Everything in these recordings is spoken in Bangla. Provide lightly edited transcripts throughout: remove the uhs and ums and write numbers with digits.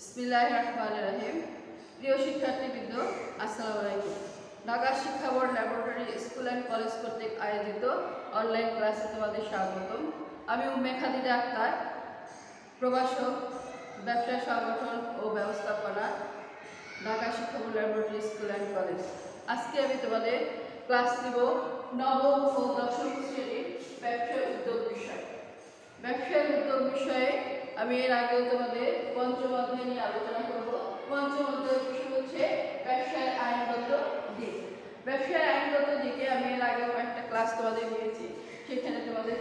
বিসমিল্লাহির রহমানির রহিম। প্রিয় শিক্ষার্থীবৃন্দ, আসসালামু আলাইকুম। ঢাকা শিক্ষা board laboratory school and college কর্তৃক আয়োজিত অনলাইন ক্লাসে তোমাদের স্বাগতম। আমি উম্মে খাদিজা আক্তার, প্রভাষক, ব্যবসায় সংগঠন ও ব্যবস্থাপনা, ঢাকা শিক্ষা board laboratory school and college. আজকে আমি তোমাদের ক্লাস নিব নবম ও দশম শ্রেণীর ব্যবসায় উদ্যোগ বিষয়। ব্যবসায় উদ্যোগ বিষয়ে আমি এর আগেও তোমাদের পঞ্চম অধ্যায় নিয়ে আলোচনা করব। পঞ্চম অধ্যায়ের বিষয় হচ্ছে ব্যবসায় আইনগত দিক। ব্যবসায় আইনগত দিকে আমি এর আগেও একটা ক্লাস তোমাদের নিয়েছি, সেখানে তোমাদের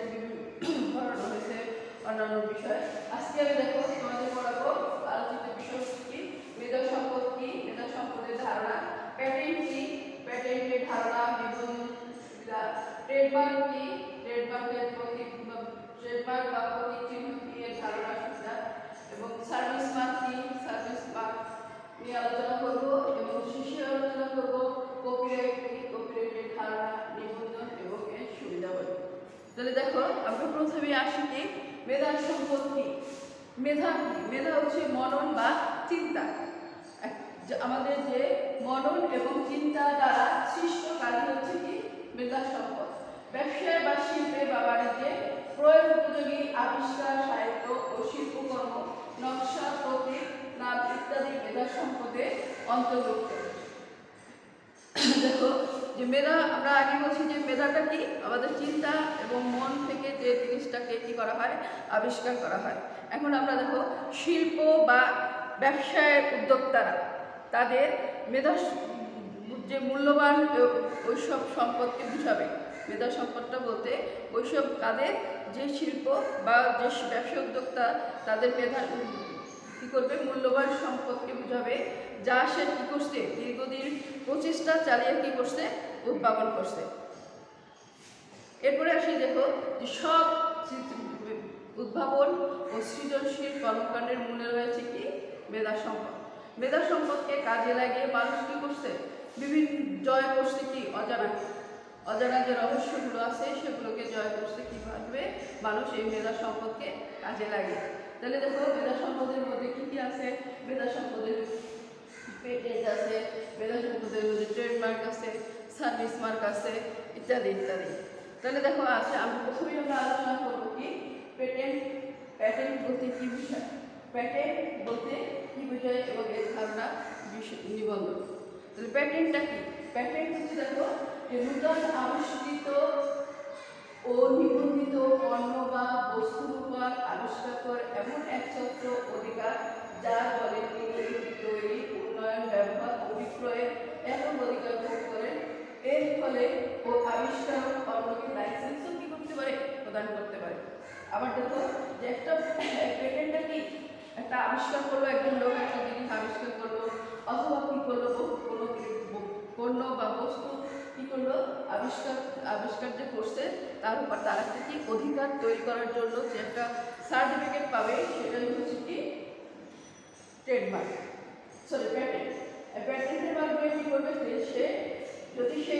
পড়ানো হয়েছে অন্যান্য বিষয়। আজকে আমি দেখো তোমাদের পড়াবো আলোচিত বিষয় কি, মেধা সম্পদ কি, মেধা সম্পদের ধারণা, প্যাটেন্ট কি, প্যাটেন্টের ধারণা, নিবন্ধন সুবিধা, ট্রেডমার্ক কি, ট্রেডমার্কের ট্রেডমার্ক বা প্রতীক চিহ্ন কি এর ধারণা সুবিধা, এবং সার্ভিস মার্ক কি, সার্ভিস মার্ক নিয়ে আলোচনা করব। এবং শেষে আলোচনা করব কপিরাইট কি, কপিরাইটের ধারণা, নিবন্ধন এবং এর সুবিধাবলী। তাহলে দেখো আমরা প্রথমে আসি কি মেধা সম্পদ কি। মেধা কি? মেধা হচ্ছে মনন বা চিন্তা। আমাদের যে মনন এবং চিন্তা দ্বারা সৃষ্ট কাজই হচ্ছে কি মেধা সম্পদ। ব্যবসায় বা শিল্পে বা বাণিজ্যে প্রয়োগ উপযোগী আবিষ্কার, সাহিত্য ও শিল্পকর্ম, নকশা, প্রতীক, নাম ইত্যাদি মেধা সম্পদে অন্তর্ভুক্ত। দেখো যে মেধা, আমরা আগে বলছি যে মেধাটা কি আমাদের চিন্তা এবং মন থেকে যে জিনিসটাকে কি করা হয়, আবিষ্কার করা হয়। এখন আমরা দেখো শিল্প বা ব্যবসায়ের উদ্যোক্তারা তাদের মেধা যে মূল্যবান ওইসব সম্পদকে বুঝাবে। মেধা সম্পদটা বলতে ওইসব তাদের যে শিল্প বা যে ব্যবসা উদ্যোক্তা তাদের মেধা কী করবে, মূল্যবান সম্পদকে বুঝাবে, যা সে কী করছে, দীর্ঘদিন প্রচেষ্টা চালিয়ে কী করছে, উদ্ভাবন করছে। এরপরে আসি দেখো যে সব উদ্ভাবন ও সৃজনশীল কর্মকাণ্ডের মূলে রয়েছে কি মেধা সম্পদ। মেধা সম্পদকে কাজে লাগিয়ে মানুষ কী করছে, বিভিন্ন জয় করছে কি অজানা যে রহস্যগুলো আছে সেগুলোকে জয় করছে কীভাবে মানুষ এই মেধা সম্পদকে কাজে লাগে। তাহলে দেখো মেধা সম্পদের মধ্যে কী কী আছে, মেধা সম্পদের পেটেন্ট আছে, মেধা সম্পদের মধ্যে ট্রেডমার্ক আছে, সার্ভিস মার্ক আছে, ইত্যাদি ইত্যাদি। তাহলে দেখো আছে, আমি প্রথমেই আমরা আলোচনা করবো কি পেটেন্ট। প্যাটেন্ট বলতে কী বিষয়, প্যাটেন্ট বলতে কী বিষয় এবং এর ধারণা নিবন্ধন। তাহলে প্যাটেন্টটা কি? প্যাটেন্ট হচ্ছে দেখো যে নূতন আবিষ্কৃত ও নিবন্ধিত পণ্য বা বস্তুর উপর আবিষ্কার করে এমন একছত্র অধিকার যার ফলে তিনি তৈরি, উন্নয়ন, ব্যবহার ও বিক্রয়ের একক অধিকার ভোগ করেন। এর ফলে ও আবিষ্কারক পণ্যকে লাইসেন্সও কি করতে পারে, প্রদান করতে পারে। আবার দেখো যে একটা পেটেন্টটা কি, একটা আবিষ্কার করলো একজন লোক, একটা জিনিস আবিষ্কার করলো অথবা কী করলো, কোনো পণ্য বা বস্তু কী করলো, আবিষ্কার যে করছে তার উপর তার একটা কি অধিকার তৈরি করার জন্য যে একটা সার্টিফিকেট পাবে, সেটাই হচ্ছে কি ট্রেডমার্ক, সরি প্যাটেন্ট। প্যাটেন্টের মাধ্যমে কী করবে, সে যদি সে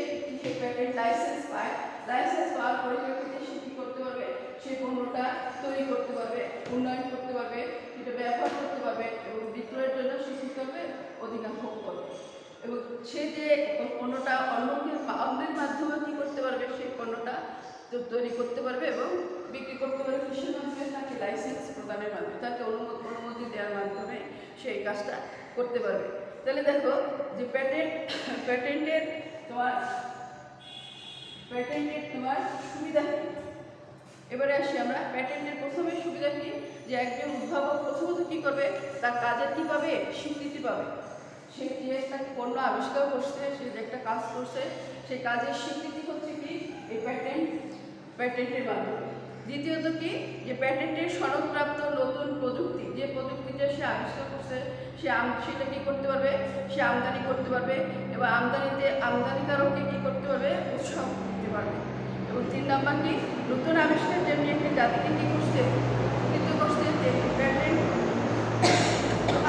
প্যাটেন্ট লাইসেন্স পায়, লাইসেন্স পাওয়ার পরিপ্রেক্ষিতে সে কী করতে পারবে, সেই পণ্যটা তৈরি করতে পারবে, উন্নয়ন করতে পারবে, সেটা ব্যবহার করতে পারবে এবং বিক্রয়ের জন্য সে কী করবে, অধিকার ভোগ করবে। এবং সে যে পণ্যটা অন্যের মাধ্যমে কী করতে পারবে, সেই পণ্যটা তৈরি করতে পারবে এবং বিক্রি করতে পারবে কিসের মাধ্যমে, তাকে লাইসেন্স প্রদানের মাধ্যমে, তাকে অনুমতি দেওয়ার মাধ্যমে সেই কাজটা করতে পারবে। তাহলে দেখো যে প্যাটেন্টের তোমার সুবিধা কী। এবারে আসি আমরা প্যাটেন্টের প্রথমে সুবিধা কী, যে একজন উদ্ভাবক প্রথমত কী করবে, তার কাজের কী পাবে, স্বীকৃতি পাবে। সে যে একটা পণ্য আবিষ্কার করছে, সে যে একটা কাজ করছে, সেই কাজের স্বীকৃতি হচ্ছে কি এই প্যাটেন্টের মাধ্যমে। দ্বিতীয়ত কি, যে প্যাটেন্টের সনদপ্রাপ্ত নতুন প্রযুক্তি, যে প্রযুক্তিটা সে আবিষ্কার করছে সেটা কী করতে পারবে, সে আমদানি করতে পারবে এবং আমদানিকারককে কী করতে পারবে, উৎসাহ দিতে পারবে। এবং 3 নম্বর কি, নতুন আবিষ্কার যেমনি একটি জাতিকে কী করছে, কিন্তু করছে যে প্যাটেন্ট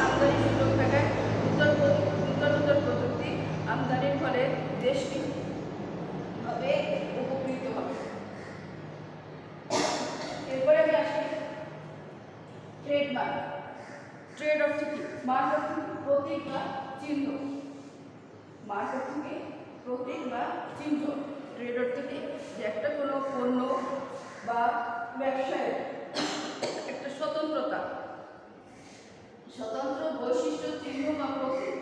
আমদানি সুযোগ থাকায় নূতন প্রযুক্তি আমদানির ফলে দেশটি হবে উপকৃত হবে। এরপরে আমি আসি ট্রেডমার্ক। ট্রেড অর্থ কি? মার্ক অর্থ কি? প্রতীক বা চিহ্ন। মার্ক অর্থ কি? প্রতীক বা চিহ্ন। ট্রেড অর্থ কি? যে একটা কোনো পণ্য বা ব্যবসায়ের একটা স্বতন্ত্রতা, স্বতন্ত্র বৈশিষ্ট্য, চিহ্ন বা প্রতীক।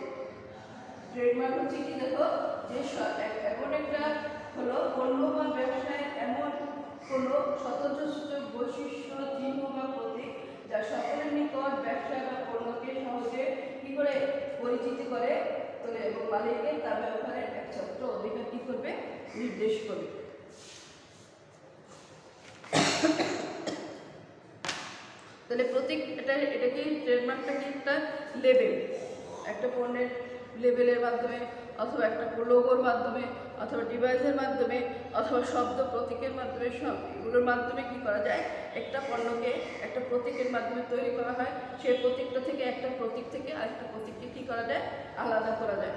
ট্রেডমার্ক হচ্ছে কি? দেখো, যে এমন একটা হলো পণ্য বা ব্যবসায়ের এমন কোনো স্বতন্ত্র বৈশিষ্ট্য, চিহ্ন বা প্রতীক যা সকলের নিকট ব্যবসা বা পণ্যকে সহজে কি করে পরিচিতি করে তোলে এবং মালিককে তার ব্যবহারের একচ্ছত্র অধিকার কি করবে? নির্দেশ করবে। তাহলে প্রতীক, এটা কি? ট্রেডমার্কটা কি? একটা লেবেল, একটা পণ্যের লেবেলের মাধ্যমে অথবা একটা লোগোর মাধ্যমে অথবা ডিভাইসের মাধ্যমে অথবা শব্দ প্রতীকের মাধ্যমে, সব এগুলোর মাধ্যমে কি করা যায়? একটা পণ্যকে একটা প্রতীকের মাধ্যমে তৈরি করা হয়। সেই প্রতীকটা থেকে, একটা প্রতীক থেকে আরেকটা প্রতীককে কি করা যায়? আলাদা করা যায়।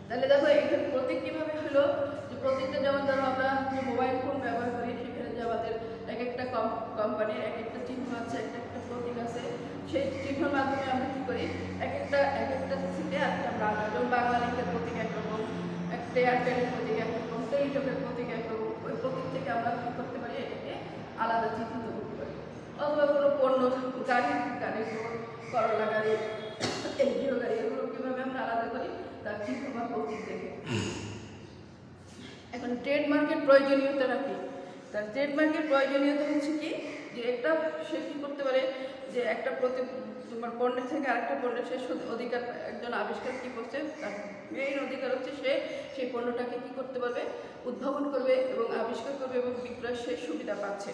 তাহলে দেখো এখানে প্রতীক কীভাবে হলো, যে প্রতীকটা যেমন ধরো আমরা যে মোবাইল ফোন ব্যবহার করি, সেখানে যে আমাদের এক একটা কোম্পানির এক একটা চিহ্ন আছে, একটা একটা প্রতীক আছে, সেই চিহ্নের মাধ্যমে আমরা কী করি? এক একটা থেকে একটা আমরা যেমন বাংলালিংকের প্রতীক একরকম, একটা এয়ারটেলের প্রতীক একরকম, টেলিটকের প্রতীক একরকম, ওই প্রতীক থেকে আমরা কী করতে পারি? এটাকে আলাদা চিহ্নিত করতে পারি। অথবা কোনো পণ্য, গাড়ি করলা গাড়ি, এলজিও গাড়ি, এগুলো কীভাবে আমরা আলাদা করি? তার চিহ্ন বা প্রতীক দেখে। এখন ট্রেডমার্কের প্রয়োজনীয়তা কি? তার ট্রেডমার্কের প্রয়োজনীয়তা হচ্ছে কি? যে একটা সে কী করতে পারে? যে একটা তোমার পণ্যের থেকে আরেকটা পণ্যের সে অধিকার, একজন আবিষ্কার কী করছে, তার মেইন অধিকার হচ্ছে সে সেই পণ্যটাকে কী করতে পারবে? উদ্ভাবন করবে এবং আবিষ্কার করবে এবং বিক্রয় সে সুবিধা পাচ্ছে।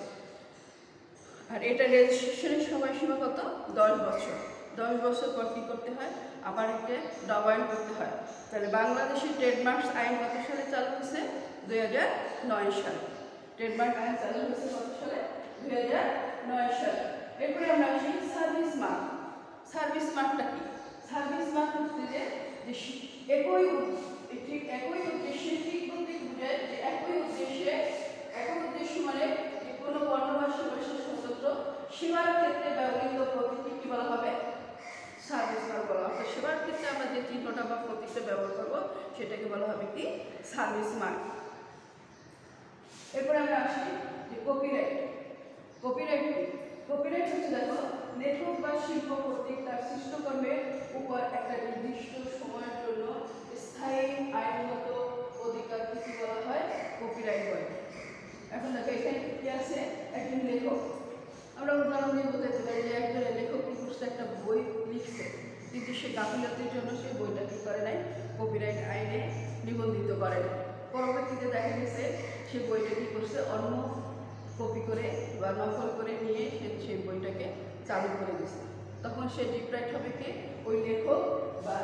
আর এটা রেজিস্ট্রেশনের সময়সীমা কত? 10 বছর। 10 বছর পর কী করতে হয়? আবার একে নবায়ন করতে হয়। তাহলে বাংলাদেশের ট্রেডমার্কস আইন কত সালে চালু হয়েছে? 2009 সালে। ট্রেডমার্ক আইন চালু হয়েছে কত সালে? 2009 সালে। এরপরে আমরা আসি সার্ভিস মার্ক। সার্ভিস মার্কটা কি? সার্ভিস মার্ক হচ্ছে যে একই উদ্দেশ্যে, ঠিক বলতে বোঝায় যে একই উদ্দেশ্য মানে কোনো পণ্য বা সেবার স্বতন্ত্র সেবার ক্ষেত্রে ব্যবহৃত প্রতীককে কি বলা হবে? সার্ভিস মার্ক বলা হবে। সেবার ক্ষেত্রে আমরা যে চিহ্নটা বা প্রতীকটা ব্যবহার করব সেটাকে বলা হবে কি? Service mark. এরপরে আমরা আসি যে কপিরাইট। কপিরাইট কি? কপিরাইট হচ্ছে দেখো, লেখক বা শিল্প কর্তৃক তার সৃষ্টকর্মের উপর একটা নির্দিষ্ট সময়ের জন্য স্থায়ী আইনগত অধিকারকে কি বলা হয়? কপিরাইট বলে। এখন দেখো এখানে কি আছে? একজন লেখক, আমরা উদাহরণ দিয়ে বোঝাতে পারি যে একজন লেখক কি করছে? একটা বই লিখছে, কিন্তু সে গাফিলতির জন্য সেই বইটা কি করে নাই? কপিরাইট আইনে নিবন্ধিত করে। পরবর্তীতে দেখা গেছে সে বইটা কি করছে? অন্য কপি করে বা নকল করে নিয়ে সে সেই বইটাকে চালু করে দিচ্ছে। তখন সে ডিপ্রাইট হবে কে? ওই লেখক, বা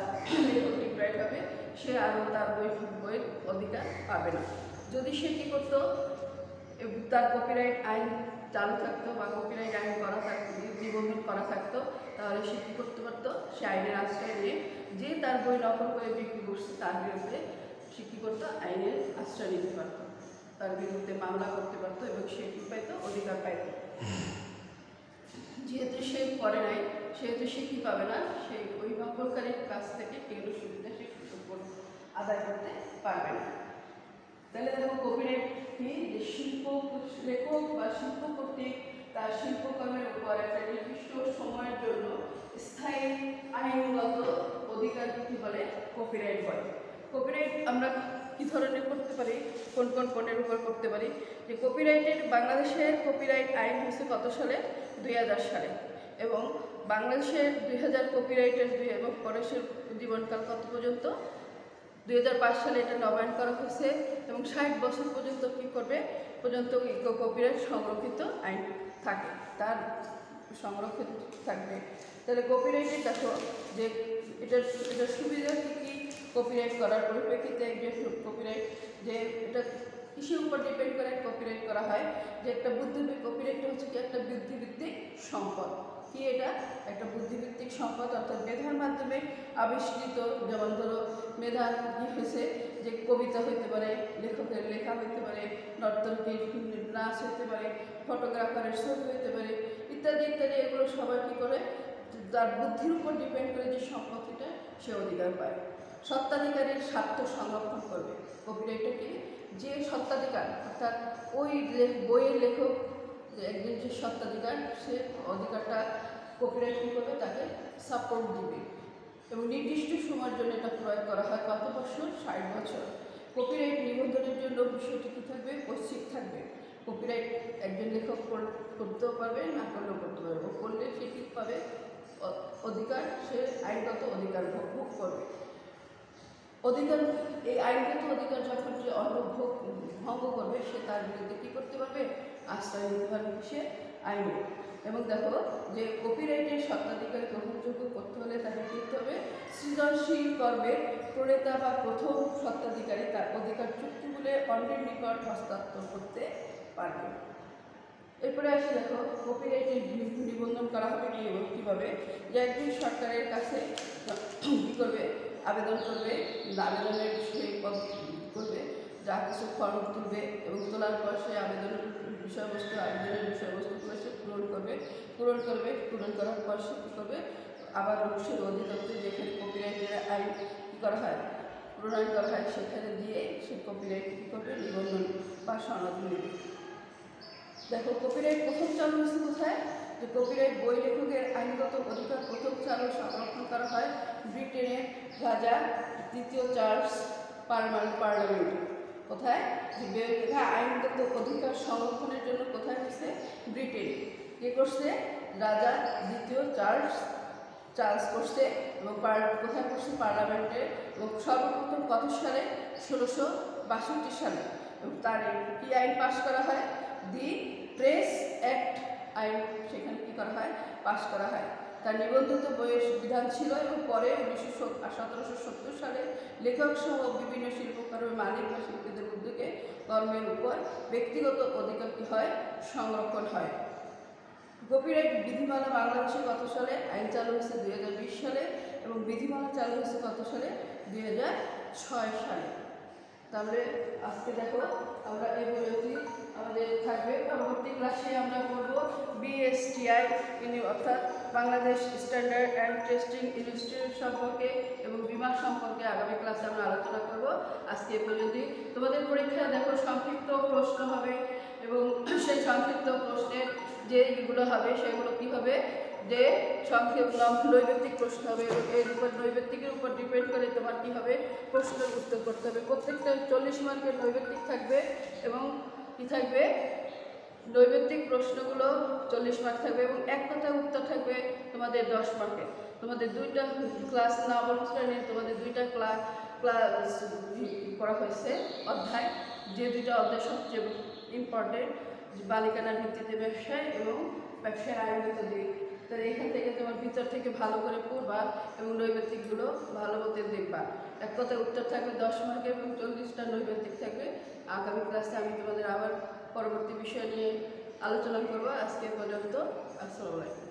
লেখক ডিপ্রাইট হবে, সে আরও তার বইয়ের অধিকার পাবে না। যদি সে কী করতো? তার কপিরাইট আইন চালু থাকতো বা কপিরাইট আইন করা থাকতো, নিবন্ধন করা থাকতো, তাহলে সে কী করতে পারতো? সে আইনের আশ্রয় নিয়ে যে তার বই নকল করে বিক্রি করছে তার বিরুদ্ধে সে কী করতো? আইনের আশ্রয় নিতে পারতো, তার বিরুদ্ধে মামলা করতে পারতো এবং সে কী পাইতো? অধিকার পাইতো। যেহেতু সে করে নাই, সেহেতু সে কী পাবে না? সেই ওই নকলকারীর কাছ থেকে কেউ সুবিধা সে আদায় করতে পারবে না। তাহলে দেখো কপিরাইট কি? যে লেখক বা শিল্প কর্তৃক তার শিল্পকর্মের উপর একটা নির্দিষ্ট সময়ের জন্য স্থায়ী আইনগত অধিকার কি বলে? কপিরাইট বলে। কপিরাইট আমরা কি ধরনের করতে পারি? কোন কোন পণ্যের উপর করতে পারি? যে কপিরাইটের বাংলাদেশের কপিরাইট আইন হয়েছে কত সালে? 2000 সালে। এবং বাংলাদেশের 2000 কপিরাইটের এবং পরেশের জীবনকাল কত পর্যন্ত? 2005 সালে এটা নবায়ন করা হয়েছে এবং 60 বছর পর্যন্ত কী করবে? পর্যন্ত কপিরাইট সংরক্ষিত আইন থাকে, তার সংরক্ষিত থাকবে। তাহলে কপিরাইটের দেখো যে এটার সুবিধা কী কী? কপিরাইট করার পরিপ্রেক্ষিতে একজন কপিরাইট, যে এটা কিসের উপর ডিপেন্ড করে কপিরাইট করা হয়? যে একটা কপিরাইটটা হচ্ছে কি? একটা বুদ্ধিভিত্তিক সম্পদ। কি এটা? একটা বুদ্ধিভিত্তিক সম্পদ, অর্থাৎ মেধার মাধ্যমে আবিষ্কৃত। যেমন ধরো মেধার কী হয়েছে? যে কবিতা হইতে পারে, লেখকের লেখা হইতে পারে, নর্তকীর নাচ হইতে পারে, ফটোগ্রাফারের ছবি হইতে পারে, ইত্যাদি ইত্যাদি। এগুলো সবাই কী করে? তার বুদ্ধির উপর ডিপেন্ড করে যে সম্পত্তিটা সে অধিকার পায়। স্বত্বাধিকারীর স্বার্থ সংরক্ষণ করবে কপিরাইটকে, যে স্বত্বাধিকার অর্থাৎ ওই বইয়ের লেখক একজন যে স্বত্বাধিকার, সে অধিকারটা কপিরাইট কী করবে, তাকে সাপোর্ট দিবে এবং নির্দিষ্ট সময়ের জন্য এটা প্রয়োগ করা হয়। কত বছর? 60 বছর। কপিরাইট নিবন্ধনের জন্য বিষয়টি কী থাকবে? ঐচ্ছিক থাকবে। কপিরাইট একজন লেখক করতেও পারবে, না করলেও করতে পারবে। ও করলে সে কী পাবে? অধিকার, সে আইনগত অধিকার ভোগ করবে। অধিকার, এই আইনগত অধিকার যখন যে অন্য ভঙ্গ করবে, সে তার বিরুদ্ধে কী করতে পারবে? আশ্রয় নিতে পারবে সে আইনে। এবং দেখো যে কপিরাইটের স্বত্বাধিকার গ্রহণযোগ্য করতে হলে তাকে কী করতে হবে? সৃজনশীল কর্মের প্রণেতা বা প্রথম স্বত্বাধিকারী তার অধিকার চুক্তি বলে অন্যের নিকট হস্তান্তর করতে পারবে। এরপরে আসি, দেখো কপিরাইটের নিবন্ধন করা হবে কীভাবে? যে একজন সরকারের কাছে কী করবে? আবেদন করবে, আবেদনের বিষয়ে করবে, যা কিছু ফর্ম তুলবে এবং তোলার পর সে আবেদনের বিষয়বস্তুগুলো সে পূরণ করার পর সে কী করবে? আবার অবশ্যই অধিদপ্তর যেখানে কপিরাইটের আইন কী করা হয়, প্রণয়ন করা হয়, সেখানে দিয়ে সে কপিরাইট কী করবে? নিবন্ধন বা সনদ নেবে। দেখো কপিরাইট প্রথম চালু হয়েছে কোথায়? যে কপিরাইট বই লেখকের আইনগত অধিকার প্রথম চালু সংরক্ষণ করা হয় ব্রিটেনের রাজা দ্বিতীয় চার্লস পার্লামেন্টে। কোথায়? যে লেখা আইনগত অধিকার সংরক্ষণের জন্য কোথায় হয়েছে? ব্রিটেন। কে করছে? রাজা দ্বিতীয় চার্লস করছে। এবং কোথায় করছে? পার্লামেন্টে। এবং সর্বপ্রথম কত সালে? 1662 সালে। এবং তার কি আইন পাশ করা হয়? দি প্রেস অ্যাক্ট আইন সেখানে কী করা হয়? পাশ করা হয়। তার নিবন্ধিত বইয়ের বিধান ছিল এবং পরে 1770 সালে লেখক সহ বিভিন্ন শিল্পকর্মের মালিক বা শিল্পীদের উদ্যোগে কর্মের উপর ব্যক্তিগত অধিকার কী হয়? সংরক্ষণ হয়। কপিরাইট বিধিমালা বাংলাদেশে কত সালে আইন চালু হয়েছে? 2020 সালে। এবং বিধিমালা চালু হয়েছে কত সালে? 2006 সালে। তাহলে আজকে দেখো আমরা এই বইটি আমাদের থাকবে। পরবর্তী ক্লাসে আমরা করব BSTI অর্থাৎ Bangladesh standard and testing institute সম্পর্কে এবং বিমা সম্পর্কে আগামী ক্লাসে আমরা আলোচনা করব। আজকে এ পর্যন্তই। তোমাদের পরীক্ষা দেখো সংক্ষিপ্ত প্রশ্ন হবে এবং সেই সংক্ষিপ্ত প্রশ্নের যেগুলো হবে সেগুলো কী হবে? যে নৈবেত্তিক প্রশ্ন হবে এবং এর উপর নৈবেত্তিকের উপর ডিপেন্ড করে তোমার কী হবে? প্রশ্নের উত্তর করতে হবে। প্রত্যেকটা 40 মার্কের নৈবেত্তিক থাকবে এবং কী থাকবে? নৈবেত্তিক প্রশ্নগুলো 40 মার্ক থাকবে এবং এক কথায় উত্তর থাকবে তোমাদের 10 মার্কের। তোমাদের দুইটা ক্লাস নবম শ্রেণীর তোমাদের দুইটা ক্লাস করা হয়েছে অধ্যায়, যে দুইটা অধ্যায় সবচেয়ে ইম্পর্টেন্ট, বালিকানার ভিত্তিতে ব্যবসায় এবং ব্যবসায় আইনগত দিক। তাহলে এখান থেকে তোমার ভিতর থেকে ভালো করে পড়বা এবং নৈবেত্তিকগুলো ভালো মতো দেখবা। এক কথায় উত্তর থাকবে 10 মার্কের এবং 40টা নৈবেত্তিক থাকবে। আগামী ক্লাসে আমি তোমাদের আবার পরবর্তী বিষয় নিয়ে আলোচনা করব। আজকে পর্যন্ত আসসালামু আলাইকুম।